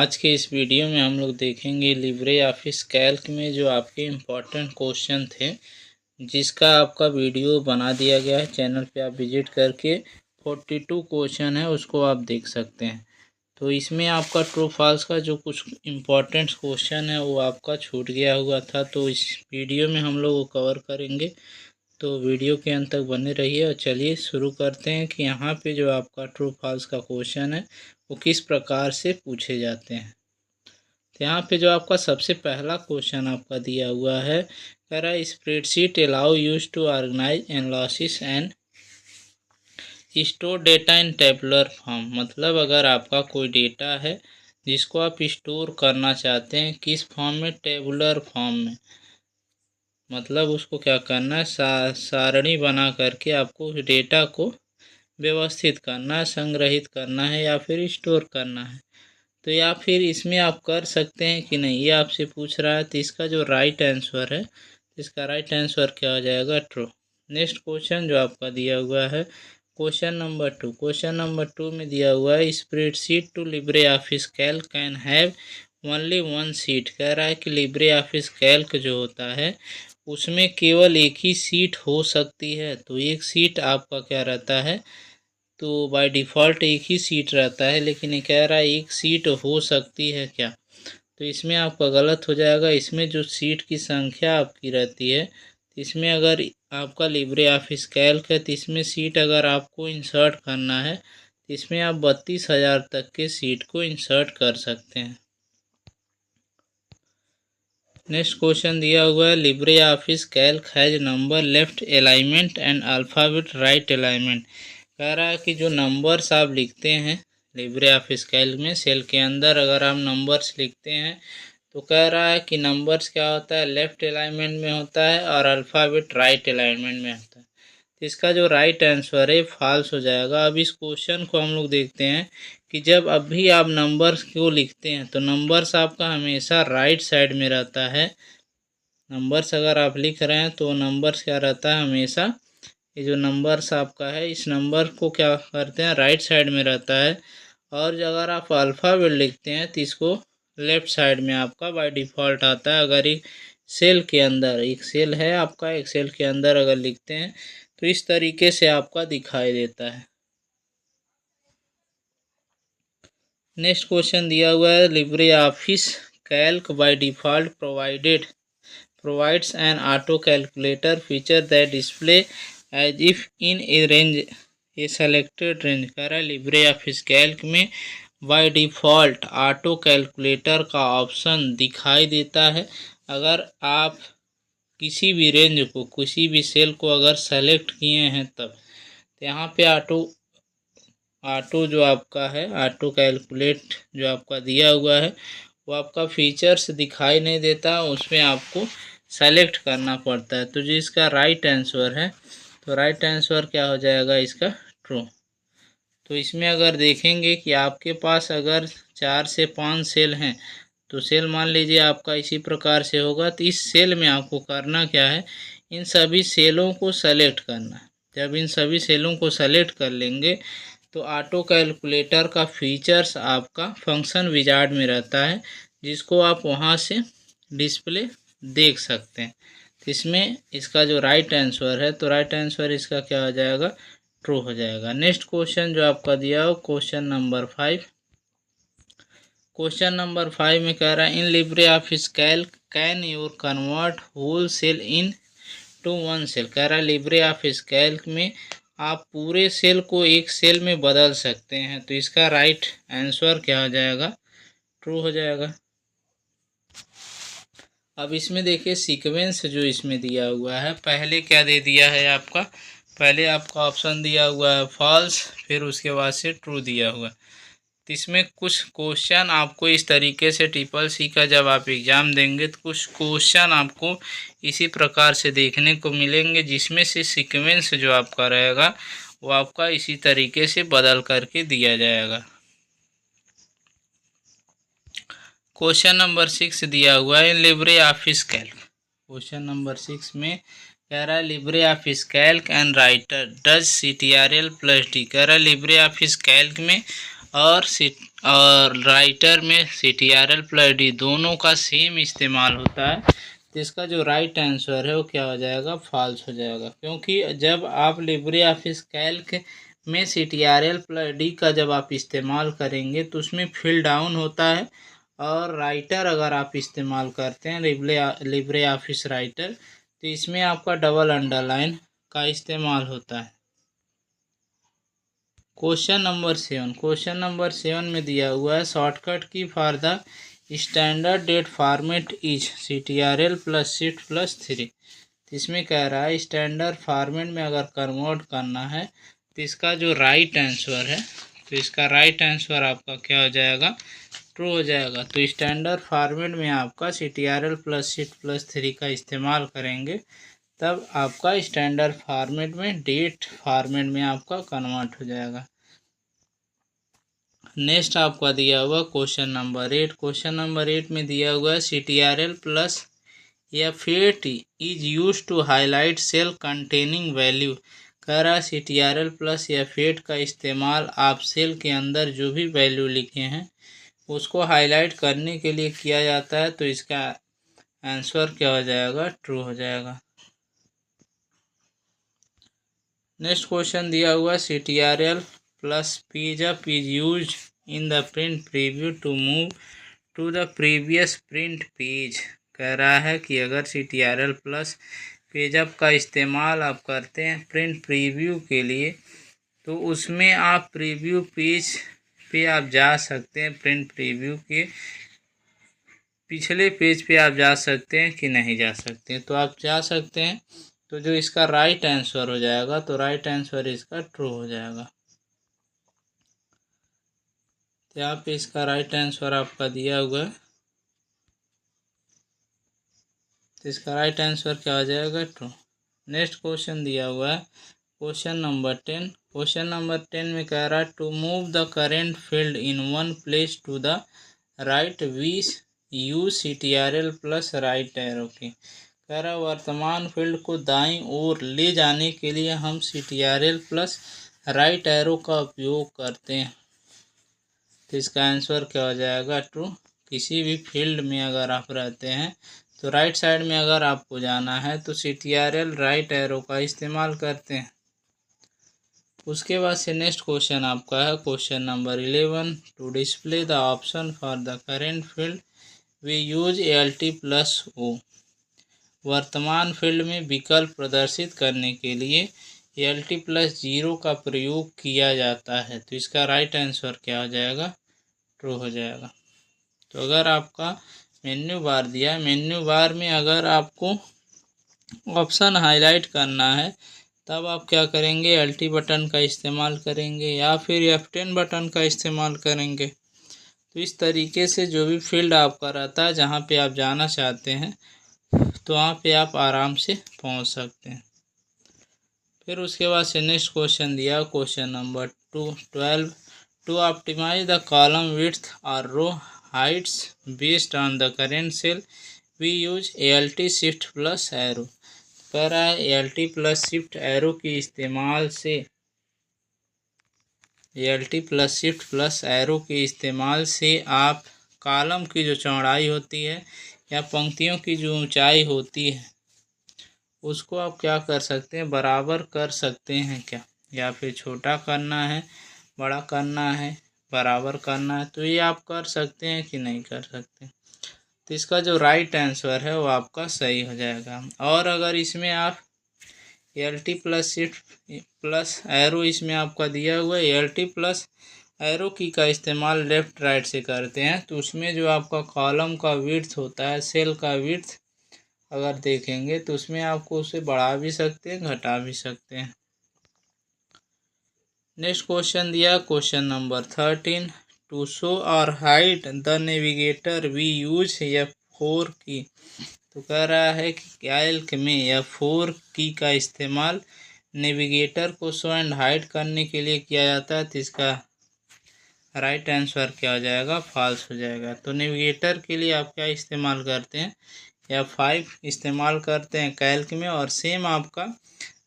आज के इस वीडियो में हम लोग देखेंगे लिब्रे ऑफिस कैल्क में जो आपके इम्पोर्टेंट क्वेश्चन थे, जिसका आपका वीडियो बना दिया गया है। चैनल पे आप विजिट करके 42 क्वेश्चन है उसको आप देख सकते हैं। तो इसमें आपका ट्रू फॉल्स का जो कुछ इम्पोर्टेंट क्वेश्चन है वो आपका छूट गया हुआ था, तो इस वीडियो में हम लोग वो कवर करेंगे। तो वीडियो के अंत तक बने रहिए और चलिए शुरू करते हैं कि यहाँ पे जो आपका ट्रू फॉल्स का क्वेश्चन है वो किस प्रकार से पूछे जाते हैं। तो यहाँ पे जो आपका सबसे पहला क्वेश्चन आपका दिया हुआ है, कह रहा है spreadsheet allow use to organise analysis and store data in tabular form. मतलब अगर आपका कोई डेटा है जिसको आप स्टोर करना चाहते हैं, किस फॉर्म में? टेबुलर फॉर्म में। मतलब उसको क्या करना है, सारणी बना करके आपको उस डेटा को व्यवस्थित करना है, संग्रहित करना है या फिर स्टोर करना है। तो या फिर इसमें आप कर सकते हैं कि नहीं, ये आपसे पूछ रहा है। तो इसका जो राइट आंसर है, इसका राइट आंसर क्या हो जाएगा? ट्रू। नेक्स्ट क्वेश्चन जो आपका दिया हुआ है क्वेश्चन नंबर 2। क्वेश्चन नंबर 2 में दिया हुआ है spreadsheet to Libre Office Calc can have only one sheet. कह रहा है कि लिब्रे ऑफिस कैल्क जो होता है उसमें केवल एक ही सीट हो सकती है। तो एक सीट आपका क्या रहता है? तो बाय डिफ़ॉल्ट एक ही सीट रहता है, लेकिन ये कह रहा है एक सीट हो सकती है क्या? तो इसमें आपका गलत हो जाएगा। इसमें जो सीट की संख्या आपकी रहती है, इसमें अगर आपका लिब्रे ऑफिस कैल्क है तो इसमें सीट अगर आपको इंसर्ट करना है तो इसमें आप 32,000 तक के सीट को इंसर्ट कर सकते हैं। नेक्स्ट क्वेश्चन दिया हुआ है Libre Office Calc has number left alignment and alphabet right alignment. कह रहा है कि जो नंबर्स आप लिखते हैं लिब्रे ऑफिस कैल्क में, सेल के अंदर अगर आप नंबर्स लिखते हैं तो कह रहा है कि नंबर्स क्या होता है? लेफ्ट अलाइनमेंट में होता है और अल्फ़ाबेट राइट अलाइनमेंट में होता है। तो इसका जो राइट आंसर है फॉल्स हो जाएगा। अब इस क्वेश्चन को हम लोग देखते हैं कि जब अभी आप नंबर्स को लिखते हैं तो नंबर्स आपका हमेशा राइट साइड में रहता है। नंबर्स अगर आप लिख रहे हैं तो नंबर्स क्या रहता है? हमेशा ये जो नंबर्स आपका है इस नंबर को क्या करते हैं? राइट साइड में रहता है। और अगर आप अल्फ़ाबेट लिखते हैं तो इसको लेफ़्ट साइड में आपका बाय डिफ़ॉल्ट आता है। अगर एक सेल के अंदर, एक सेल है आपका, एक सेल के अंदर अगर लिखते हैं तो इस तरीके से आपका दिखाई देता है। नेक्स्ट क्वेश्चन दिया हुआ है Libre Office Calc by default provides an auto calculator feature that display as if in a range, a selected range। कह रहा है लिब्रे ऑफिस कैल्क में बाय डिफ़ॉल्ट ऑटो कैलकुलेटर का ऑप्शन दिखाई देता है अगर आप किसी भी रेंज को, किसी भी सेल को अगर सेलेक्ट किए हैं तब। तो यहाँ पे ऑटो जो आपका है, ऑटो कैलकुलेट जो आपका दिया हुआ है वो आपका फीचर्स दिखाई नहीं देता, उसमें आपको सेलेक्ट करना पड़ता है। तो जो इसका राइट आंसर है, तो राइट आंसर क्या हो जाएगा इसका? ट्रू। तो इसमें अगर देखेंगे कि आपके पास अगर 4 से 5 सेल हैं तो सेल मान लीजिए आपका इसी प्रकार से होगा। तो इस सेल में आपको करना क्या है? इन सभी सेलों को सेलेक्ट करना है। जब इन सभी सेलों को सेलेक्ट कर लेंगे तो ऑटो कैलकुलेटर का फीचर्स आपका फंक्शन विजार्ड में रहता है, जिसको आप वहाँ से डिस्प्ले देख सकते हैं। तो इसमें इसका जो राइट आंसर है, तो राइट आंसर इसका क्या हो जाएगा? ट्रू हो जाएगा। नेक्स्ट क्वेश्चन जो आपका दिया हो क्वेश्चन नंबर 5। क्वेश्चन नंबर 5 में कह रहा है in Libre Office Calc can your convert whole cell into one cell. कह रहा है लिब्रे ऑफिस कैल्क में आप पूरे सेल को एक सेल में बदल सकते हैं। तो इसका राइट आंसर क्या हो जाएगा? ट्रू हो जाएगा। अब इसमें देखिए सीक्वेंस जो इसमें दिया हुआ है, पहले क्या दे दिया है आपका? पहले आपका ऑप्शन दिया हुआ है फॉल्स, फिर उसके बाद से ट्रू दिया हुआ है। तो इसमें कुछ क्वेश्चन आपको इस तरीके से CCC का जब आप एग्ज़ाम देंगे तो कुछ क्वेश्चन आपको इसी प्रकार से देखने को मिलेंगे, जिसमें से सीक्वेंस जो आपका रहेगा वो आपका इसी तरीके से बदल करके दिया जाएगा। क्वेश्चन नंबर 6 दिया हुआ है Libre Office Calc. Question number 6 में कह रहा है Libre Office Calc and writer does CTRL+D। कह रहा है लिब्रे ऑफिस कैल्क में और राइटर में CTRL प्लस D दोनों का सेम इस्तेमाल होता है, तो इसका जो राइट आंसर है वो क्या हो जाएगा, फॉल्स हो जाएगा। क्योंकि जब आप लिब्रे ऑफिस कैल्क में CTRL प्लस D का जब आप इस्तेमाल करेंगे तो उसमें फिल डाउन होता है, और राइटर अगर आप इस्तेमाल करते हैं लिब्रे ऑफिस राइटर, तो इसमें आपका डबल अंडरलाइन का इस्तेमाल होता है। क्वेश्चन नंबर 7 में दिया हुआ है shortcut key for the standard date format is CTRL plus shift plus 3। इसमें कह रहा है स्टैंडर्ड फॉर्मेट में अगर कन्वर्ट करना है तो इसका जो राइट आंसर है, तो इसका राइट आंसर आपका क्या हो जाएगा, ट्रू हो जाएगा। तो स्टैंडर्ड फॉर्मेट में आपका CTRL प्लस शिफ्ट प्लस 3 का इस्तेमाल करेंगे, तब आपका स्टैंडर्ड फॉर्मेट में डेट फॉर्मेट में आपका कन्वर्ट हो जाएगा। नेक्स्ट आपका दिया हुआ क्वेश्चन नंबर 8। क्वेश्चन नंबर 8 में दिया हुआ है CTRL plus F8 is use to highlight cell containing value. कह रहा है CTRL प्लस F8 का इस्तेमाल आप सेल के अंदर जो भी वैल्यू लिखे हैं उसको हाईलाइट करने के लिए किया जाता है, तो इसका आंसर क्या हो जाएगा, ट्रू हो जाएगा। नेक्स्ट क्वेश्चन दिया हुआ CTRL plus PJUP is use in the print preview to move to the previous print page. कह रहा है कि अगर CTRL प्लस पेजअप का इस्तेमाल आप करते हैं प्रिंट प्रीव्यू के लिए, तो उसमें आप प्रीव्यू पेज पे आप जा सकते हैं, प्रिंट प्रीव्यू के पिछले पेज पे आप जा सकते हैं कि नहीं जा सकते, तो आप जा सकते हैं। तो जो इसका राइट आंसर हो जाएगा, तो राइट आंसर इसका ट्रू हो जाएगा। तो यहाँ पे इसका राइट आंसर आपका दिया हुआ है, तो इसका राइट आंसर क्या हो जाएगा, ट्रू। नेक्स्ट क्वेश्चन दिया हुआ है क्वेश्चन नंबर 10। क्वेश्चन नंबर 10 में कह रहा है to move the current field in one place to the right we use CTRL plus right arrow key. कह रहा है वर्तमान फील्ड को दाईं ओर ले जाने के लिए हम CTRL प्लस राइट एरो का उपयोग करते हैं, तो इसका आंसर क्या हो जाएगा, ट्रू। किसी भी फील्ड में अगर आप रहते हैं तो राइट साइड में अगर आपको जाना है तो CTRL राइट एरो का इस्तेमाल करते हैं। उसके बाद से नेक्स्ट क्वेश्चन आपका है question number 11। To display the option for the current field we use ALT plus O। वर्तमान फील्ड में विकल्प प्रदर्शित करने के लिए ALT प्लस 0 का प्रयोग किया जाता है, तो इसका राइट आंसर क्या हो जाएगा, ट्रू हो जाएगा। तो अगर आपका मेन्यू बार दिया, मेन्यू बार में अगर आपको ऑप्शन हाईलाइट करना है तब आप क्या करेंगे, LT बटन का इस्तेमाल करेंगे या फिर F10 बटन का इस्तेमाल करेंगे। तो इस तरीके से जो भी फील्ड आपका रहता है जहाँ पे आप जाना चाहते हैं तो वहाँ पे आप आराम से पहुँच सकते हैं। फिर उसके बाद से नेक्स्ट क्वेश्चन दिया question number 12। To optimise the column width और row heights based on the current cell we use ALT shift plus arrow. कह रहा है ALT प्लस शिफ्ट एरो के इस्तेमाल से ALT plus shift plus arrow के इस्तेमाल से आप कॉलम की जो चौड़ाई होती है या पंक्तियों की जो ऊंचाई होती है उसको आप क्या कर सकते हैं, बराबर कर सकते हैं क्या, या फिर छोटा करना है, बड़ा करना है, बराबर करना है, तो ये आप कर सकते हैं कि नहीं कर सकते। तो इसका जो राइट आंसर है वो आपका सही हो जाएगा। और अगर इसमें आप ALT plus shift plus arrow इसमें आपका दिया हुआ है ALT प्लस एरो की का इस्तेमाल लेफ़्ट राइट से करते हैं, तो उसमें जो आपका कॉलम का विड्थ होता है, सेल का विड्थ अगर देखेंगे तो उसमें आपको उसे बढ़ा भी सकते हैं, घटा भी सकते हैं। नेक्स्ट क्वेश्चन दिया क्वेश्चन नंबर 13। टू शो और hide the navigator we use F4 key. तो कह रहा है कि कैल्क में F4 की का इस्तेमाल नेविगेटर को शो एंड हाइड करने के लिए किया जाता है, तो इसका राइट आंसर क्या हो जाएगा, फॉल्स हो जाएगा। तो नेविगेटर के लिए आप क्या इस्तेमाल करते हैं, F5 इस्तेमाल करते हैं कैल्क में, और सेम आपका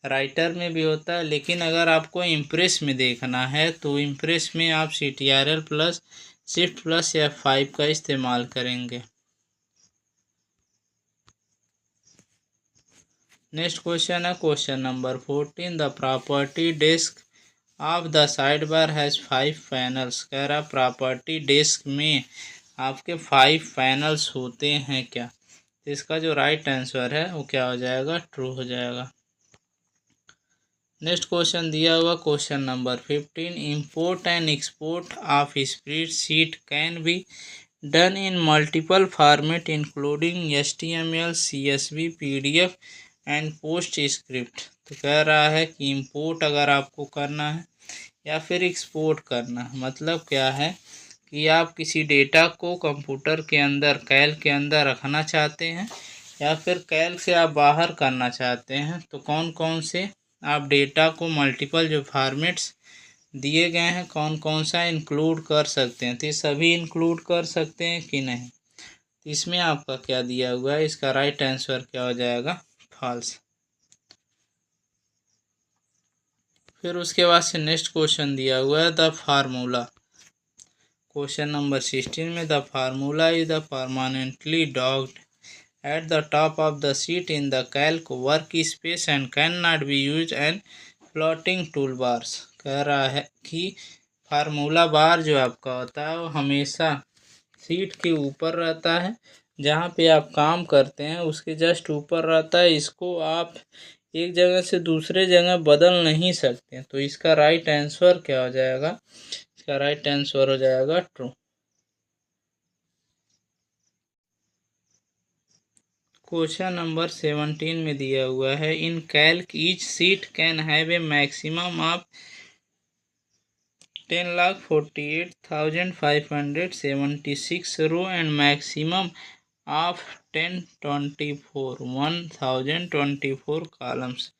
राइटर में भी होता है, लेकिन अगर आपको इम्प्रेस में देखना है तो इम्प्रेस में आप CTRL plus shift plus F5 का इस्तेमाल करेंगे। नेक्स्ट क्वेश्चन है question number 14। The property desk of the side bar has 5 panels. कह रहा प्रॉपर्टी डेस्क में आपके 5 पैनल्स होते हैं क्या? तो इसका जो राइट आंसर है वो क्या हो जाएगा? ट्रू हो जाएगा। नेक्स्ट क्वेश्चन दिया हुआ question number 15। Import and export of spreadsheet can be done in multiple format including HTML, CSV, PDF and post script. तो कह रहा है कि इंपोर्ट अगर आपको करना है या फिर एक्सपोर्ट करना है, मतलब क्या है कि आप किसी डेटा को कंप्यूटर के अंदर कैल्क के अंदर रखना चाहते हैं या फिर कैल्क से आप बाहर करना चाहते हैं, तो कौन कौन से आप डेटा को मल्टीपल जो फॉर्मेट्स दिए गए हैं कौन कौन सा इंक्लूड कर सकते हैं। तो ये सभी इंक्लूड कर सकते हैं कि नहीं? तो इसमें आपका क्या दिया हुआ है? इसका राइट आंसर क्या हो जाएगा? फॉल्स। फिर उसके बाद से नेक्स्ट क्वेश्चन दिया हुआ है द फार्मूला। क्वेश्चन नंबर 16 में the formula is the permanently docked at the top of the sheet in the calc workspace and cannot be used and plotting toolbars। कह रहा है कि फार्मूला बार जो आपका होता है वो हमेशा सीट के ऊपर रहता है, जहाँ पे आप काम करते हैं उसके जस्ट ऊपर रहता है। इसको आप एक जगह से दूसरे जगह बदल नहीं सकते। तो इसका राइट आंसर क्या हो जाएगा? इसका राइट आंसर हो जाएगा ट्रू। क्वेश्चन नंबर 17 में दिया हुआ है in Calc each sheet can have a maximum of 10,48,576 row and maximum of 1024 columns.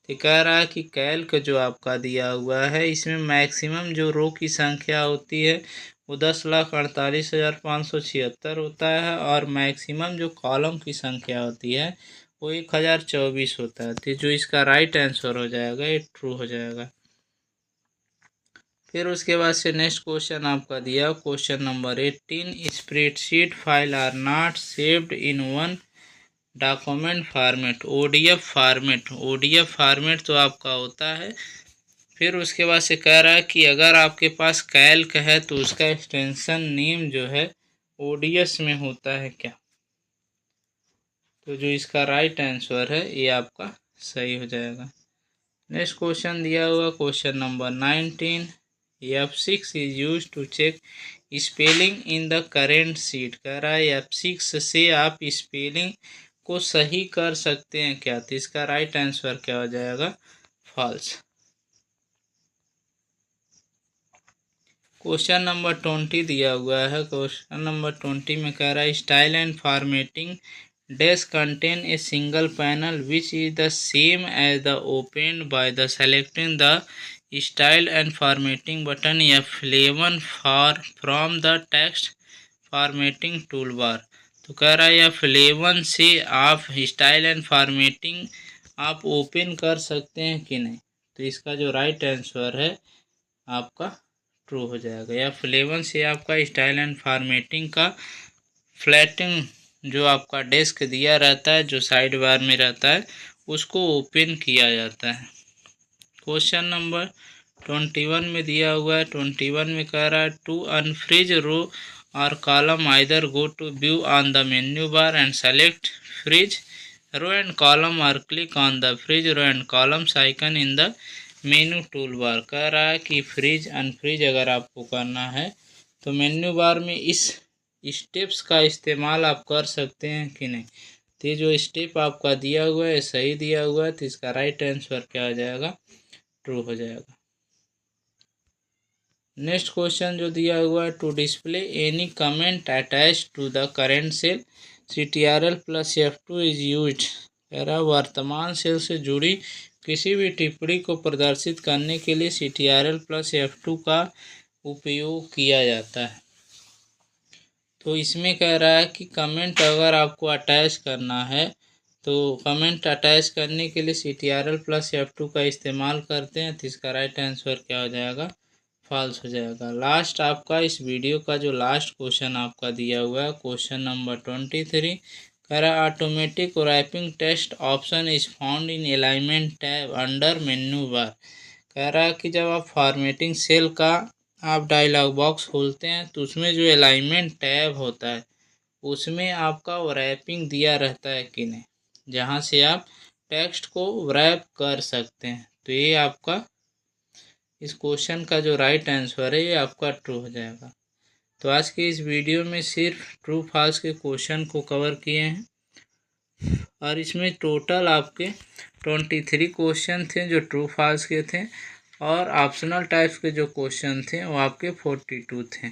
तो कह रहा है कि कैल्क जो आपका दिया हुआ है इसमें मैक्सिमम जो रो की संख्या होती है वो 10,48,576 होता है और मैक्सिमम जो कॉलम की संख्या होती है वो 1024 होता है। तो जो इसका राइट आंसर हो जाएगा ये ट्रू हो जाएगा। फिर उसके बाद से नेक्स्ट क्वेश्चन आपका दिया question number 18। Spreadsheet file are not saved in one document format. ODF format तो आपका होता है। फिर उसके बाद से कह रहा है कि अगर आपके पास कैल्क है तो उसका एक्सटेंशन नेम जो है ODS में होता है क्या? तो जो इसका राइट आंसर है ये आपका सही हो जाएगा। नेक्स्ट क्वेश्चन दिया हुआ question number 19। F6 is use to check spelling in the current sheet. कह रहा है F6 से आप स्पेलिंग को सही कर सकते हैं क्या? तो इसका राइट आंसर क्या हो जाएगा? फॉल्स। क्वेश्चन नंबर 20 दिया हुआ है। क्वेश्चन नंबर 20 में कह रहा है style and formatting dash contain a single panel which is the same as the open by the selecting the style and formatting button F11 for from the text formatting toolbar. तो कह रहा है F11 से आप style and formatting आप open कर सकते हैं कि नहीं? तो इसका जो राइट आंसर है आपका ट्रू हो जाएगा। F11 से आपका स्टाइल एंड फॉर्मेटिंग का फ्लैटिंग जो आपका डेस्क दिया रहता है जो साइड बार में रहता है उसको ओपन किया जाता है। क्वेश्चन नंबर 21 में दिया हुआ है। 21 में कह रहा है टू अनफ्रीज रो और column either go to view on the menu bar and select freeze row and column और click on the freeze row and columns icon in the menu tool bar. कह रहा है कि freeze unfreeze अगर आपको करना है तो मेन्यू बार में इस स्टेप्स का इस्तेमाल आप कर सकते हैं कि नहीं? तो ये जो स्टेप आपका दिया हुआ है सही दिया हुआ है, तो इसका राइट आंसर क्या हो जाएगा? ट्रू हो जाएगा। नेक्स्ट क्वेश्चन जो दिया हुआ है to display any comment attach to the current cell CTRL plus F2 is use. कह रहा वर्तमान सेल से जुड़ी किसी भी टिप्पणी को प्रदर्शित करने के लिए CTRL प्लस F2 का उपयोग किया जाता है। तो इसमें कह रहा है कि कमेंट अगर आपको अटैच करना है तो कमेंट अटैच करने के लिए CTRL प्लस F2 का इस्तेमाल करते हैं तो इसका राइट आंसर क्या हो जाएगा, फॉल्स हो जाएगा। लास्ट आपका इस वीडियो का जो लास्ट क्वेश्चन आपका दिया हुआ है क्वेश्चन नंबर 23, कह रहा है automatic wrapping test option is found in alignment tab under menu bar. कह रहा है कि जब आप फॉर्मेटिंग सेल का आप डायलॉग बॉक्स खोलते हैं तो उसमें जो अलाइनमेंट टैब होता है उसमें आपका रैपिंग दिया रहता है कि नहीं, जहाँ से आप टेक्स्ट को रैप कर सकते हैं। तो ये आपका इस क्वेश्चन का जो राइट आंसर है ये आपका ट्रू हो जाएगा। तो आज की इस वीडियो में सिर्फ ट्रू फॉल्स के क्वेश्चन को कवर किए हैं और इसमें टोटल आपके 23 क्वेश्चन थे जो ट्रू फॉल्स के थे और ऑप्शनल टाइप्स के जो क्वेश्चन थे वो आपके 42 थे।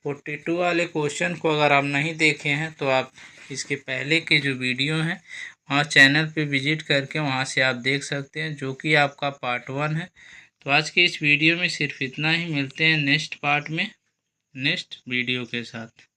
42 वाले क्वेश्चन को अगर आप नहीं देखे हैं तो आप इसके पहले के जो वीडियो हैं वहाँ चैनल पे विजिट करके वहाँ से आप देख सकते हैं, जो कि आपका पार्ट 1 है। तो आज के इस वीडियो में सिर्फ इतना ही, मिलते हैं नेक्स्ट पार्ट में नेक्स्ट वीडियो के साथ।